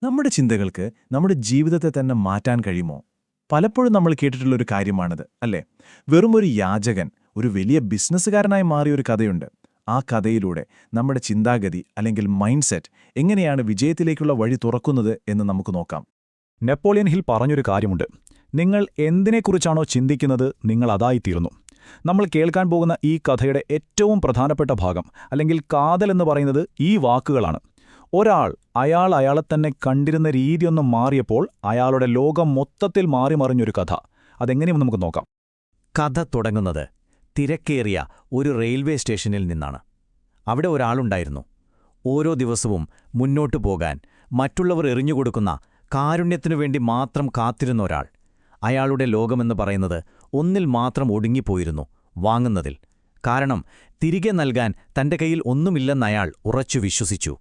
നമ്മുടെ ചിന്തകൾക്ക് നമ്മുടെ ജീവിതത്തെ തന്നെ മാറ്റാൻ കഴിയുമോ? പലപ്പോഴും നമ്മൾ കേട്ടിട്ടുള്ളൊരു കാര്യമാണിത്, അല്ലേ? വെറുമൊരു യാചകൻ ഒരു വലിയ ബിസിനസ്സുകാരനായി മാറിയൊരു കഥയുണ്ട്. ആ കഥയിലൂടെ നമ്മുടെ ചിന്താഗതി അല്ലെങ്കിൽ മൈൻഡ് സെറ്റ് എങ്ങനെയാണ് വിജയത്തിലേക്കുള്ള വഴി തുറക്കുന്നത് എന്ന് നമുക്ക് നോക്കാം. നെപ്പോളിയൻ ഹിൽ പറഞ്ഞൊരു കാര്യമുണ്ട്. നിങ്ങൾ എന്തിനെക്കുറിച്ചാണോ ചിന്തിക്കുന്നത്, നിങ്ങൾ അതായിത്തീർന്നു. നമ്മൾ കേൾക്കാൻ പോകുന്ന ഈ കഥയുടെ ഏറ്റവും പ്രധാനപ്പെട്ട ഭാഗം, അല്ലെങ്കിൽ കാതൽ എന്ന് പറയുന്നത് ഈ വാക്കുകളാണ്. ഒരാൾ അയാളെ തന്നെ കണ്ടിരുന്ന രീതിയൊന്നും മാറിയപ്പോൾ അയാളുടെ ലോകം മൊത്തത്തിൽ മാറിമറിഞ്ഞൊരു കഥ. അതെങ്ങനെയും നമുക്ക് നോക്കാം. കഥ തുടങ്ങുന്നത് തിരക്കേറിയ ഒരു റെയിൽവേ സ്റ്റേഷനിൽ നിന്നാണ്. അവിടെ ഒരാളുണ്ടായിരുന്നു. ഓരോ ദിവസവും മുന്നോട്ടു പോകാൻ മറ്റുള്ളവർ എറിഞ്ഞുകൊടുക്കുന്ന കാരുണ്യത്തിനു വേണ്ടി മാത്രം കാത്തിരുന്ന ഒരാൾ. അയാളുടെ ലോകമെന്ന് പറയുന്നത് ഒന്നിൽ മാത്രം ഒടുങ്ങിപ്പോയിരുന്നു: വാങ്ങുന്നതിൽ. കാരണം തിരികെ നൽകാൻ തന്റെ കയ്യിൽ ഒന്നുമില്ലെന്നയാൾ ഉറച്ചു വിശ്വസിച്ചു.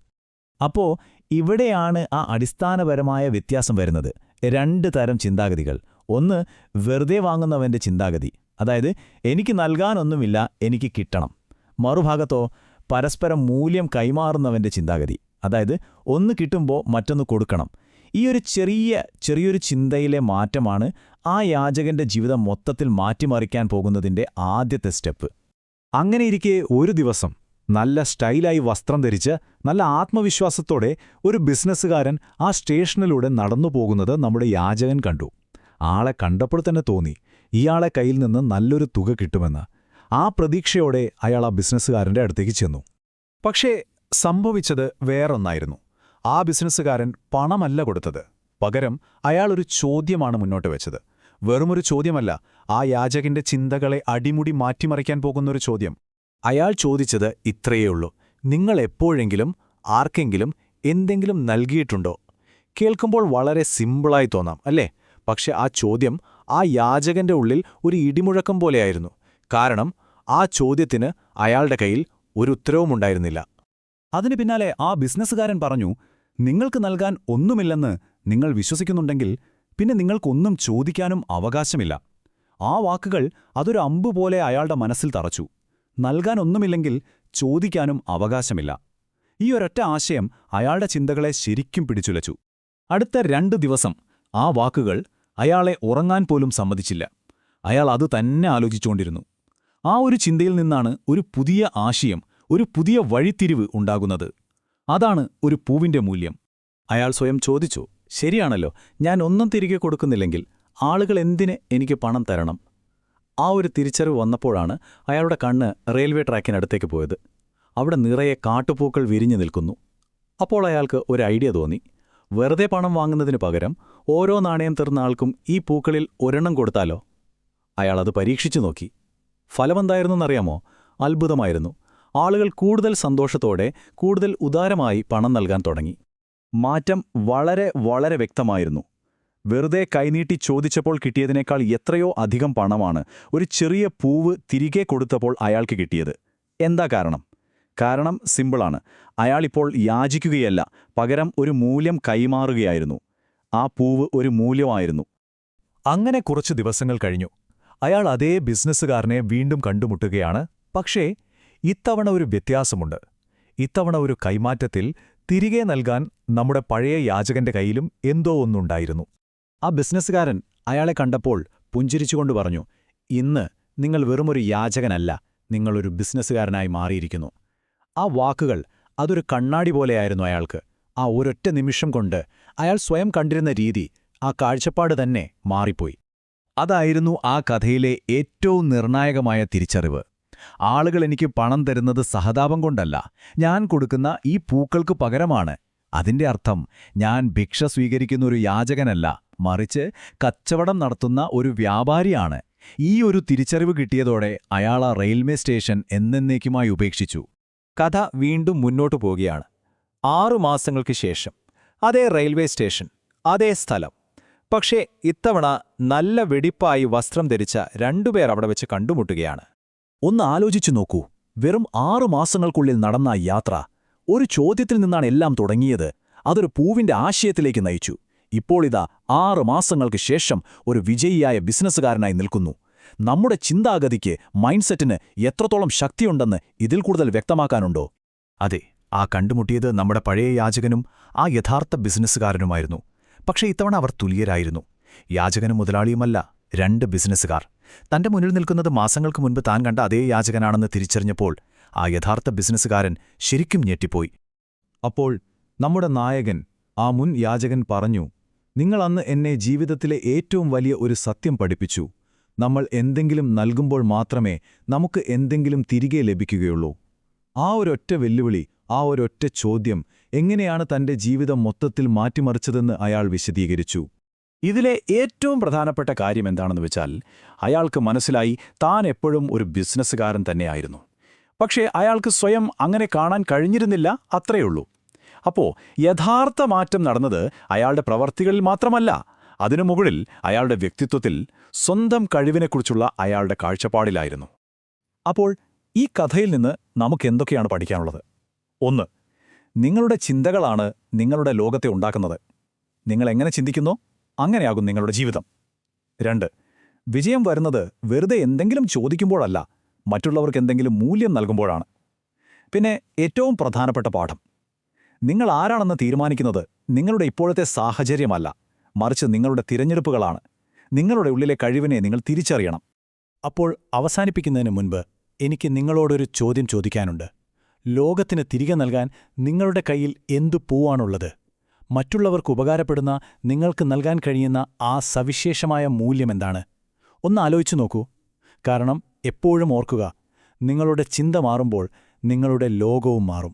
അപ്പോ ഇവിടെയാണ് ആ അടിസ്ഥാനപരമായ വ്യത്യാസം വരുന്നത്. രണ്ട് തരം ചിന്താഗതികൾ. ഒന്ന്, വെറുതെ വാങ്ങുന്നവന്റെ ചിന്താഗതി, അതായത് എനിക്ക് നൽകാനൊന്നുമില്ല, എനിക്ക് കിട്ടണം. മറുഭാഗത്തോ പരസ്പരം മൂല്യം കൈമാറുന്നവന്റെ ചിന്താഗതി, അതായത് ഒന്ന് കിട്ടുമ്പോൾ മറ്റൊന്ന് കൊടുക്കണം. ഈ ഒരു ചെറിയൊരു ചിന്തയിലെ മാറ്റമാണ് ആ യാചകന്റെ ജീവിതം മൊത്തത്തിൽ മാറ്റിമറിക്കാൻ പോകുന്നതിന്റെ ആദ്യത്തെ സ്റ്റെപ്പ്. അങ്ങനെയിരിക്കെ ഒരു ദിവസം നല്ല സ്റ്റൈലായി വസ്ത്രം ധരിച്ച് നല്ല ആത്മവിശ്വാസത്തോടെ ഒരു ബിസിനസ്സുകാരൻ ആ സ്റ്റേഷനിലൂടെ നടന്നുപോകുന്നത് നമ്മുടെ യാചകൻ കണ്ടു. ആളെ കണ്ടപ്പോൾ തന്നെ തോന്നി ഇയാളെ കയ്യിൽ നിന്ന് നല്ലൊരു തുക കിട്ടുമെന്ന്. ആ പ്രതീക്ഷയോടെ അയാൾ ആ ബിസിനസ്സുകാരൻ്റെ അടുത്തേക്ക് ചെന്നു. പക്ഷേ സംഭവിച്ചത് വേറൊന്നായിരുന്നു. ആ ബിസിനസ്സുകാരൻ പണമല്ല കൊടുത്തത്. പകരം അയാളൊരു ചോദ്യമാണ് മുന്നോട്ട് വെച്ചത്. വെറുമൊരു ചോദ്യമല്ല, ആ യാചകന്റെ ചിന്തകളെ അടിമുടി മാറ്റിമറിക്കാൻ പോകുന്നൊരു ചോദ്യം. അയാൾ ചോദിച്ചത് ഇത്രയേയുള്ളൂ: നിങ്ങൾ എപ്പോഴെങ്കിലും ആർക്കെങ്കിലും എന്തെങ്കിലും നൽകിയിട്ടുണ്ടോ? കേൾക്കുമ്പോൾ വളരെ സിമ്പിളായി തോന്നാം, അല്ലേ? പക്ഷെ ആ ചോദ്യം ആ യാചകന്റെ ഉള്ളിൽ ഒരു ഇടിമുഴക്കം പോലെയായിരുന്നു. കാരണം ആ ചോദ്യത്തിന് അയാളുടെ കയ്യിൽ ഒരു ഉത്തരവുമുണ്ടായിരുന്നില്ല. അതിനു പിന്നാലെ ആ ബിസിനസ്സുകാരൻ പറഞ്ഞു, നിങ്ങൾക്ക് നൽകാൻ ഒന്നുമില്ലെന്ന് നിങ്ങൾ വിശ്വസിക്കുന്നുണ്ടെങ്കിൽ പിന്നെ നിങ്ങൾക്കൊന്നും ചോദിക്കാനും അവകാശമില്ല. ആ വാക്കുകൾ അതൊരു അമ്പുപോലെ അയാളുടെ മനസ്സിൽ തറച്ചു. നൽകാൻ ഒന്നുമില്ലെങ്കിൽ ചോദിക്കാനും അവകാശമില്ല. ഈ ഒരൊറ്റ ആശയം അയാളുടെ ചിന്തകളെ ശരിക്കും പിടിച്ചുലച്ചു. അടുത്ത 2 ദിവസം ആ വാക്കുകൾ അയാളെ ഉറങ്ങാൻ പോലും സമ്മതിച്ചില്ല. അയാൾ അത് തന്നെ ആലോചിച്ചുകൊണ്ടിരുന്നു. ആ ഒരു ചിന്തയിൽ നിന്നാണ് ഒരു പുതിയ ആശയം, ഒരു പുതിയ വഴിത്തിരിവ് ഉണ്ടാകുന്നത്. അതാണ് ഒരു പൂവിന്റെ മൂല്യം. അയാൾ സ്വയം ചോദിച്ചു, ശരിയാണല്ലോ, ഞാൻ ഒന്നും തിരികെ കൊടുക്കുന്നില്ലെങ്കിൽ ആളുകൾ എന്തിന് എനിക്ക് പണം തരണം? ആ ഒരു തിരിച്ചറിവ് വന്നപ്പോഴാണ് അയാളുടെ കണ്ണ് റെയിൽവേ ട്രാക്കിനടുത്തേക്ക് പോയത്. അവിടെ നിറയെ കാട്ടുപൂക്കൾ വിരിഞ്ഞു നിൽക്കുന്നു. അപ്പോൾ അയാൾക്ക് ഒരു ഐഡിയ തോന്നി. വെറുതെ പണം വാങ്ങുന്നതിനു പകരം ഓരോ നാണയം തരുന്ന ആൾക്കും ഈ പൂക്കളിൽ ഒരെണ്ണം കൊടുത്താലോ? അയാളത് പരീക്ഷിച്ചു നോക്കി. ഫലമെന്തായിരുന്നെന്നറിയാമോ? അത്ഭുതമായിരുന്നു. ആളുകൾ കൂടുതൽ സന്തോഷത്തോടെ, കൂടുതൽ ഉദാരമായി പണം നൽകാൻ തുടങ്ങി. മാറ്റം വളരെ വ്യക്തമായിരുന്നു. വെറുതെ കൈനീട്ടി ചോദിച്ചപ്പോൾ കിട്ടിയതിനേക്കാൾ എത്രയോ അധികം പണമാണ് ഒരു ചെറിയ പൂവ് തിരികെ കൊടുത്തപ്പോൾ അയാൾക്ക് കിട്ടിയത്. എന്താ കാരണം? കാരണം സിമ്പിളാണ്. അയാളിപ്പോൾ യാചിക്കുകയല്ല, പകരം ഒരു മൂല്യം കൈമാറുകയായിരുന്നു. ആ പൂവ് ഒരു മൂല്യമായിരുന്നു. അങ്ങനെ കുറച്ചു ദിവസങ്ങൾ കഴിഞ്ഞു. അയാൾ അതേ ബിസിനസ്സുകാരനെ വീണ്ടും കണ്ടുമുട്ടുകയാണ്. പക്ഷേ ഇത്തവണ ഒരു വ്യത്യാസമുണ്ട്. ഇത്തവണ ഒരു കൈമാറ്റത്തിൽ തിരികെ നൽകാൻ നമ്മുടെ പഴയ യാചകന്റെ കയ്യിലും എന്തോ ഒന്നുണ്ടായിരുന്നു. ആ ബിസിനസ്സുകാരൻ അയാളെ കണ്ടപ്പോൾ പുഞ്ചിരിച്ചുകൊണ്ട് പറഞ്ഞു, ഇന്ന് നിങ്ങൾ വെറുമൊരു യാചകനല്ല, നിങ്ങളൊരു ബിസിനസ്സുകാരനായി മാറിയിരിക്കുന്നു. ആ വാക്കുകൾ അതൊരു കണ്ണാടി പോലെയായിരുന്നു അയാൾക്ക്. ആ ഒരൊറ്റ നിമിഷം കൊണ്ട് അയാൾ സ്വയം കണ്ടിരുന്ന രീതി, ആ കാഴ്ചപ്പാട് തന്നെ മാറിപ്പോയി. അതായിരുന്നു ആ കഥയിലെ ഏറ്റവും നിർണായകമായ തിരിച്ചറിവ്. ആളുകൾ എനിക്ക് പണം തരുന്നത് സഹതാപം കൊണ്ടല്ല, ഞാൻ കൊടുക്കുന്ന ഈ പൂക്കൾക്ക് പകരമാണ്. അതിന്റെ അർത്ഥം ഞാൻ ഭിക്ഷ സ്വീകരിക്കുന്ന ഒരു യാചകനല്ല, മറിച്ച് കച്ചവടം നടത്തുന്ന ഒരു വ്യാപാരിയാണ്. ഈ ഒരു തിരിച്ചറിവ് കിട്ടിയതോടെ അയാൾ ആ റെയിൽവേ സ്റ്റേഷൻ എന്നേക്കുമായി ഉപേക്ഷിച്ചു. കഥ വീണ്ടും മുന്നോട്ടു പോവുകയാണ്. 6 മാസങ്ങൾക്ക് ശേഷം അതേ റെയിൽവേ സ്റ്റേഷൻ, അതേ സ്ഥലം. പക്ഷേ ഇത്തവണ നല്ല വെടിപ്പായി വസ്ത്രം ധരിച്ച 2 പേർ അവിടെ വെച്ച് കണ്ടുമുട്ടുകയാണ്. ഒന്ന് ആലോചിച്ചു നോക്കൂ, വെറും 6 മാസങ്ങൾക്കുള്ളിൽ നടന്ന യാത്ര. ഒരു ചോദ്യത്തിൽ നിന്നാണ് എല്ലാം തുടങ്ങിയത്. അതൊരു പൂവിന്റെ ആശയത്തിലേക്ക് നയിച്ചു. ഇപ്പോൾ ഇതാ 6 മാസങ്ങൾക്ക് ശേഷം ഒരു വിജയിയായ ബിസിനസ്സുകാരനായി നിൽക്കുന്നു. നമ്മുടെ ചിന്താഗതിക്ക്, മൈൻഡ് സെറ്റിന് എത്രത്തോളം ശക്തിയുണ്ടെന്ന് ഇതിൽ കൂടുതൽ വ്യക്തമാക്കാനുണ്ടോ? അതെ, ആ കണ്ടുമുട്ടിയത് നമ്മുടെ പഴയ യാചകനും ആ യഥാർത്ഥ ബിസിനസ്സുകാരനുമായിരുന്നു. പക്ഷേ ഇത്തവണ അവർ തുല്യരായിരുന്നു. യാചകനും മുതലാളിയുമല്ല, രണ്ട് ബിസിനസ്സുകാർ. തന്റെ മുന്നിൽ നിൽക്കുന്നത് മാസങ്ങൾക്ക് മുൻപ് താൻ കണ്ട അതേ യാചകനാണെന്ന് തിരിച്ചറിഞ്ഞപ്പോൾ ആ യഥാർത്ഥ ബിസിനസ്സുകാരൻ ശരിക്കും ഞെട്ടിപ്പോയി. അപ്പോൾ നമ്മുടെ നായകൻ, ആ മുൻ യാചകൻ പറഞ്ഞു, നിങ്ങൾ അന്ന് എന്നെ ജീവിതത്തിലെ ഏറ്റവും വലിയ ഒരു സത്യം പഠിപ്പിച്ചു. നമ്മൾ എന്തെങ്കിലും നൽകുമ്പോൾ മാത്രമേ നമുക്ക് എന്തെങ്കിലും തിരികെ ലഭിക്കുകയുള്ളൂ. ആ ഒരൊറ്റ വെല്ലുവിളി, ആ ഒരൊറ്റ ചോദ്യം എങ്ങനെയാണ് തന്റെ ജീവിതം മൊത്തത്തിൽ മാറ്റിമറിച്ചതെന്ന് അയാൾ വിശദീകരിച്ചു. ഇതിലെ ഏറ്റവും പ്രധാനപ്പെട്ട കാര്യം എന്താണെന്ന് വെച്ചാൽ, അയാൾക്ക് മനസ്സിലായി താൻ എപ്പോഴും ഒരു ബിസിനസ്സുകാരൻ തന്നെയായിരുന്നു. പക്ഷേ അയാൾക്ക് സ്വയം അങ്ങനെ കാണാൻ കഴിഞ്ഞിരുന്നില്ല, അത്രയുള്ളൂ. അപ്പോ യഥാർത്ഥ മാറ്റം നടന്നത് അയാളുടെ പ്രവർത്തികളിൽ മാത്രമല്ല, അതിനു മുകളിൽ അയാളുടെ വ്യക്തിത്വത്തിൽ, സ്വന്തം കഴിവിനെക്കുറിച്ചുള്ള അയാളുടെ കാഴ്ചപ്പാടിലായിരുന്നു. അപ്പോൾ ഈ കഥയിൽ നിന്ന് നമുക്കെന്തൊക്കെയാണ് പഠിക്കാനുള്ളത്? 1. നിങ്ങളുടെ ചിന്തകളാണ് നിങ്ങളുടെ ലോകത്തെ ഉണ്ടാക്കുന്നത്. നിങ്ങളെങ്ങനെ ചിന്തിക്കുന്നോ അങ്ങനെയാകും നിങ്ങളുടെ ജീവിതം. 2. വിജയം വരുന്നത് വെറുതെ എന്തെങ്കിലും ചോദിക്കുമ്പോഴല്ല, മറ്റുള്ളവർക്ക് എന്തെങ്കിലും മൂല്യം നൽകുമ്പോഴാണ്. പിന്നെ ഏറ്റവും പ്രധാനപ്പെട്ട പാഠം, നിങ്ങൾ ആരാണെന്ന് തീരുമാനിക്കുന്നത് നിങ്ങളുടെ ഇപ്പോഴത്തെ സാഹചര്യമല്ല, മറിച്ച് നിങ്ങളുടെ തിരഞ്ഞെടുപ്പുകളാണ്. നിങ്ങളുടെ ഉള്ളിലെ കഴിവിനെ നിങ്ങൾ തിരിച്ചറിയണം. അപ്പോൾ അവസാനിപ്പിക്കുന്നതിന് മുൻപ് എനിക്ക് നിങ്ങളോടൊരു ചോദ്യം ചോദിക്കാനുണ്ട്. ലോകത്തിന് തിരികെ നൽകാൻ നിങ്ങളുടെ കയ്യിൽ എന്തു പൂവാണുള്ളത്? മറ്റുള്ളവർക്ക് ഉപകാരപ്പെടുന്ന, നിങ്ങൾക്ക് നൽകാൻ കഴിയുന്ന ആ സവിശേഷമായ മൂല്യമെന്താണ്? ഒന്ന് ആലോചിച്ചു നോക്കൂ. കാരണം എപ്പോഴും ഓർക്കുക, നിങ്ങളുടെ ചിന്ത മാറുമ്പോൾ നിങ്ങളുടെ ലോകവും മാറും.